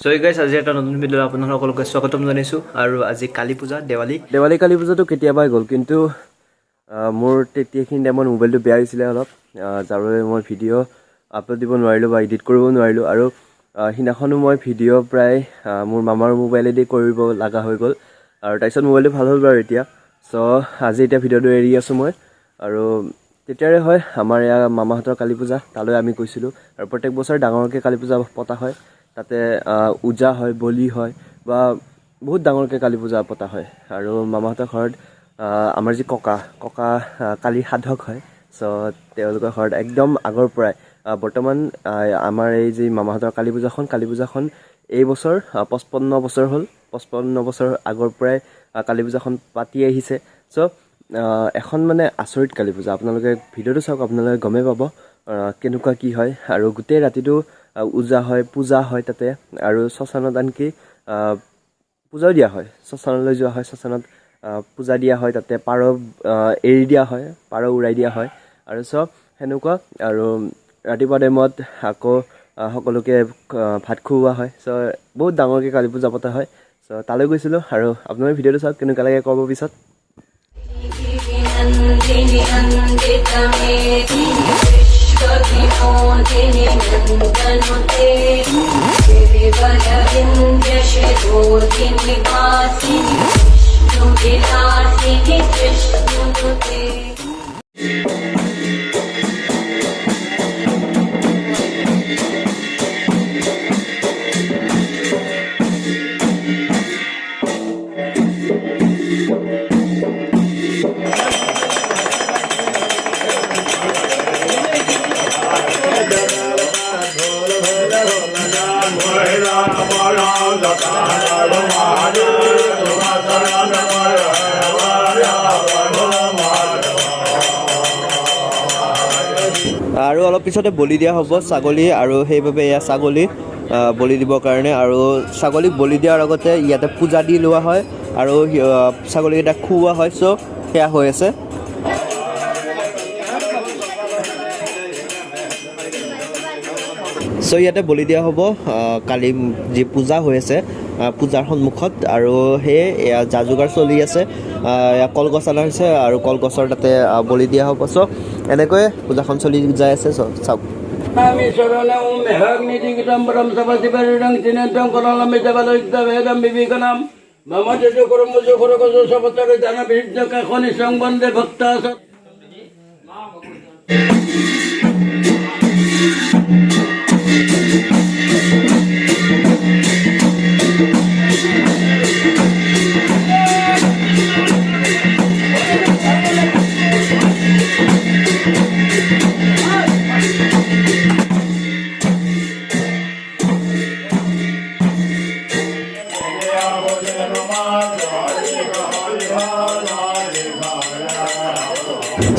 So guys, আজি এটা নতুন ভিডিঅ আপোনালোকক স্বাগতম জনাইছো আৰু আজি কালী পূজা দেৱালী কালী পূজাটো কেতিয়াবাই গ'ল কিন্তু মোৰ তেতিয়াখিনি টাইমত মোবাইলটো বেয়া হৈছিলে অলপ যাৰ বাবে মই ভিডিঅ' আপলোড দিব নোৱাৰিলোঁ বা এডিট কৰিব নোৱাৰিলোঁ আৰু হিনাখনো মই ভিডিঅ' প্ৰায় মোৰ মামাৰ মোবাইলেদি কৰিব লগা হৈ গ'ল আৰু তাৰপিছত মোবাইলটো ভাল হ'ল বাৰু এতিয়া চ' আজি এতিয়া ভিডিঅ'টো এৰি আছোঁ মই আৰু তেতিয়াৰে হয় আমাৰ ইয়াৰ মামাহঁতৰ কালী পূজা তালৈ আমি গৈছিলোঁ আৰু প্ৰত্যেক বছৰ ডাঙৰকৈ কালী পূজা পতা হয় তাতে উজা হয় বলি হয় বা বহুত ডাঙৰকৈ কালী পূজা পতা হয় আৰু মামাহঁতৰ ঘৰত আমাৰ যি ককা কালীৰ সাধক হয় চ' তেওঁলোকৰ ঘৰত একদম আগৰ পৰাই বৰ্তমান আমাৰ এই যি মামাহঁতৰ কালী পূজাখন এই বছৰ 55 বছৰ হ'ল 55 বছৰ আগৰ পৰাই কালী পূজাখন পাতি আহিছে চ' এখন মানে আচৰিত কালী পূজা আপোনালোকে ভিডিঅ'টো চাওক আপোনালোকে গমেই পাব কেনেকুৱা কি হয় আৰু গোটেই ৰাতিটো উজা হয় পূজা হয় তাতে আৰু শ্মশানত আনকি পূজাও দিয়া হয় শ্মশানলৈ যোৱা হয় শ্মশানত পূজা দিয়া হয় তাতে পাৰ এৰি দিয়া হয় পাৰ উৰাই দিয়া হয় আৰু চব সেনেকুৱা আৰু ৰাতিপুৱা টাইমত আকৌ সকলোকে ভাত খুওৱা হয় চ' বহুত ডাঙৰকৈ কালী পূজা পতা হয় চ' তালৈ গৈছিলোঁ আৰু আপোনালোকে ভিডিঅ'টো চাওক কেনেকুৱা লাগে ক'ব পিছত আৰু অলপ পিছতে বলি দিয়া হ'ব ছাগলী আৰু সেইবাবে এয়া ছাগলী বলি দিবৰ কাৰণে আৰু ছাগলীক বলি দিয়াৰ আগতে ইয়াতে পূজা দি লোৱা হয় আৰু ছাগলীকেইটাক খুওৱা হয় চ' সেয়া হৈ আছে চ' ইয়াতে বলি দিয়া হ'ব কালি যি পূজা হৈ আছে পূজাৰ সন্মুখত আৰু সেয়ে এয়া যা যোগাৰ চলি আছে কলগছ অনা হৈছে আৰু কলগছৰ তাতে বলি দিয়া হ'ব চ' এনেকৈ পূজাখন চলি যাই আছে চাওক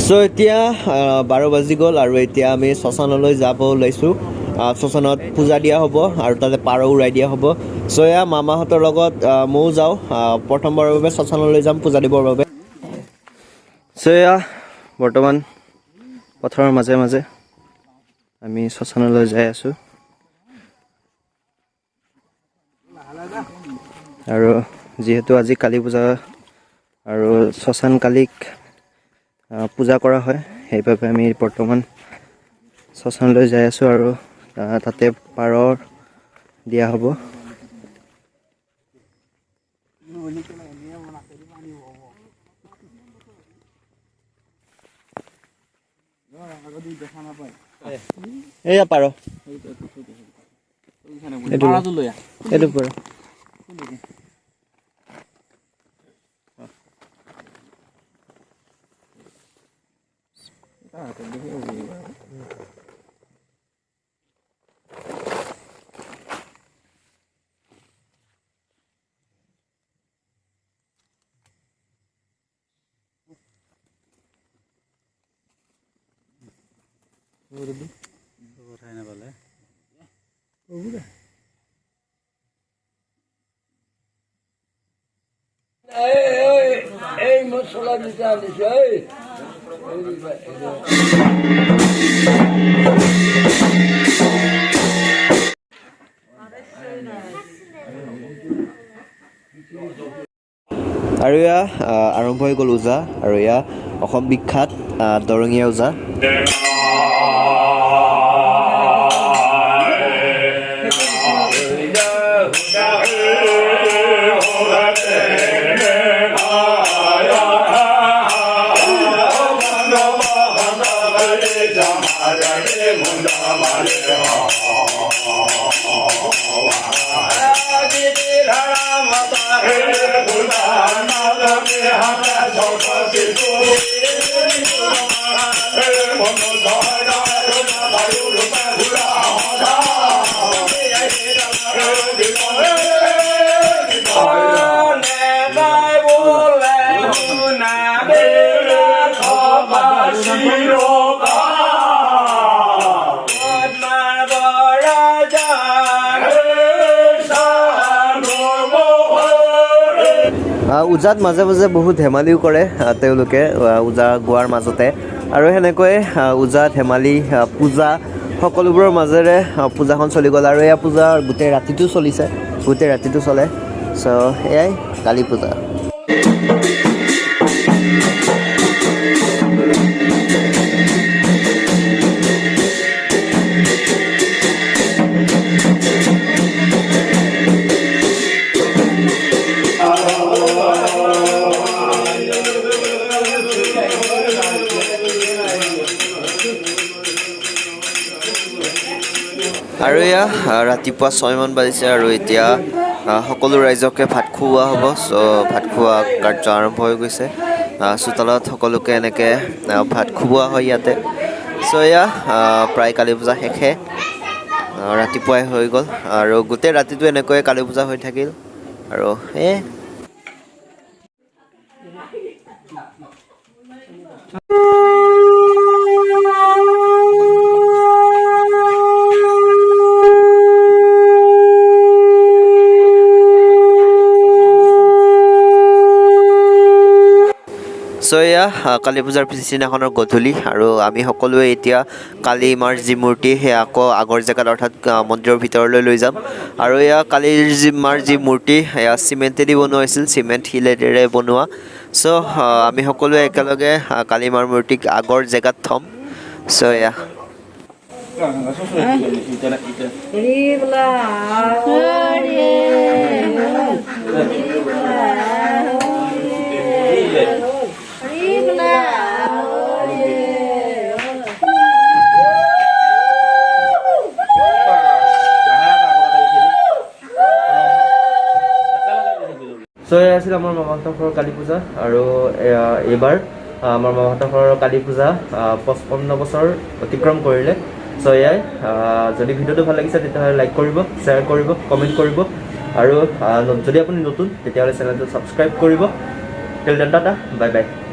চ' এতিয়া 12 বাজি গ'ল আৰু এতিয়া আমি শ্মশানলৈ যাব ওলাইছোঁ শ্মশানত পূজা দিয়া হ'ব আৰু তাতে পাৰ উৰাই দিয়া হ'ব চ' এয়া মামাহঁতৰ লগত ময়ো যাওঁ প্ৰথমবাৰৰ বাবে শ্মশানলৈ যাম পূজা দিবৰ বাবে চ' এয়া বৰ্তমান পথাৰৰ মাজে মাজে আমি শ্মশানলৈ যাই আছোঁ আৰু যিহেতু আজি কালী পূজা আৰু শ্মশান কালীক পূজা কৰা হয় সেইবাবে আমি বৰ্তমান শ্মশানলৈ যাই আছোঁ আৰু তাতে পাৰ দিয়া হ'ব এয়া পাৰ এইটো পাৰ এই মশলা দিতে আনিছে আৰু এয়া আৰম্ভ হৈ গ'ল ওজা আৰু এয়া অসম বিখ্যাত দৰঙীয়া ওজা ওজাত মাজে মাজে বহুত ধেমালিও কৰে তেওঁলোকে ওজা গোৱাৰ মাজতে আৰু সেনেকৈ ওজা ধেমালি পূজা সকলোবোৰৰ মাজেৰে পূজাখন চলি গ'ল আৰু এয়া পূজা গোটেই ৰাতিটো চলিছে গোটেই ৰাতিটো চলে চ' এয়াই কালী পূজা আৰু এয়া ৰাতিপুৱা 6 মান বাজিছে আৰু এতিয়া সকলো ৰাইজকে ভাত খুওৱা হ'ব চ' ভাত খোৱা কাৰ্য আৰম্ভ হৈ গৈছে চোতালত সকলোকে এনেকৈ ভাত খুওৱা হয় ইয়াতে চ' এয়া প্ৰায় কালী পূজা শেষে ৰাতিপুৱাই হৈ গ'ল আৰু গোটেই ৰাতিটো এনেকৈয়ে কালী পূজা হৈ থাকিল আৰু চ' এয়া কালী পূজাৰ পিছদিনাখনৰ গধূলি আৰু আমি সকলোৱে এতিয়া কালী মাৰ যি মূৰ্তি সেয়া আকৌ আগৰ জেগাত অৰ্থাৎ মন্দিৰৰ ভিতৰলৈ লৈ যাম আৰু এয়া কালীৰ মাৰ যি মূৰ্তি সেয়া চিমেণ্টেদি বনোৱা হৈছিল চিমেণ্ট শিলেৰে বনোৱা চ' আমি সকলোৱে একেলগে কালী মাৰ মূৰ্তিক আগৰ জেগাত থ'ম চ' এয়া চ' এয়া আছিল আমাৰ মামাহঁতৰ ঘৰৰ কালী পূজা আৰু এইবাৰ আমাৰ মামাহঁতৰ ঘৰৰ কালী পূজা 55 বছৰ অতিক্ৰম কৰিলে চ' এয়াই যদি ভিডিঅ'টো ভাল লাগিছে তেতিয়াহ'লে লাইক কৰিব শ্বেয়াৰ কৰিব কমেণ্ট কৰিব আৰু যদি আপুনি নতুন তেতিয়াহ'লে চেনেলটো ছাবস্ক্ৰাইব কৰিব till then tata bye bye